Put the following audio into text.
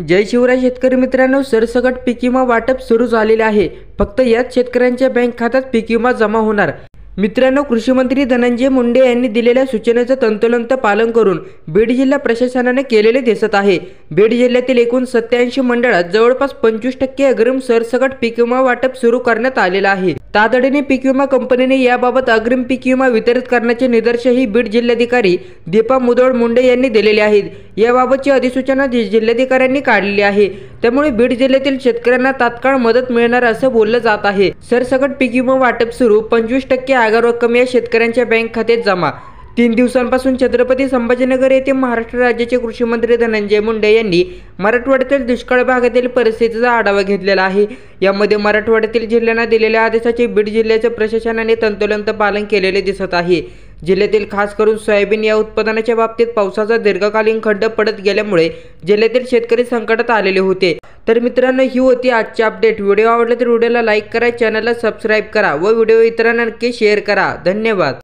जय शिवराय शेतकरी मित्रांनो, सरसकट पीक विमा वाटप सुरू झालेले आहे। फक्त याच शेतकऱ्यांच्या बँक खात्यात पीक विमा जमा होणार। मित्रांनो, कृषी मंत्री धनंजय मुंडे यांनी दिलेल्या सूचनेचं तंतोतंत पालन करून बीड जिल्हा प्रशासनाने केलेले दिसत आहे। बीड जिल्ह्यातील एकूण 87 मंडळात जवळपास 25% अग्रिम सरसकट पीक विमा वाटप सुरू करण्यात आलेलं आहे। तातडीने पीक विमा कंपनीने याबाबत अग्रिम पीक विमा वितरित करण्याचे निर्देशही बीड जिल्हाधिकारी दीपा मुधोळ मुंडे यांनी दिलेले आहेत। याबाबतची अधिसूचना जिल्हाधिकाऱ्यांनी काढलेली आहे। त्यामुळे बीड जिल्ह्यातील शेतकऱ्यांना तात्काळ मदत मिळणार असं बोललं जात आहे। सरसकट पीक विमा वाटप सुरू, 25% आगार रक्कम या शेतकऱ्यांच्या बँक खात्यात जमा। 3 दिवसांपासून छत्रपती संभाजीनगर येथे महाराष्ट्र राज्याचे कृषी मंत्री धनंजय मुंडे यांनी मराठवाड्यातील दुष्काळ भागातील परिस्थितीचा आढावा घेतलेला आहे। यामध्ये मराठवाड्यातील जिल्ह्यांना दिलेल्या आदेशाचे बीड जिल्ह्याच्या प्रशासनाने तंतोतंत पालन केलेले दिसत आहे। जिल्ह्यातील खास करून सोयाबीन या उत्पादनाच्या बाबतीत पावसाचा दीर्घकालीन खंड पडत गेल्यामुळे जिल्ह्यातील शेतकरी संकटात आलेले होते। तर मित्रांनो, ही होती आजची अपडेट। व्हिडिओ आवडला तर व्हिडिओला लाईक करा, चॅनलला सबस्क्राईब करा व व्हिडिओ इतरांना नक्की शेअर करा। धन्यवाद।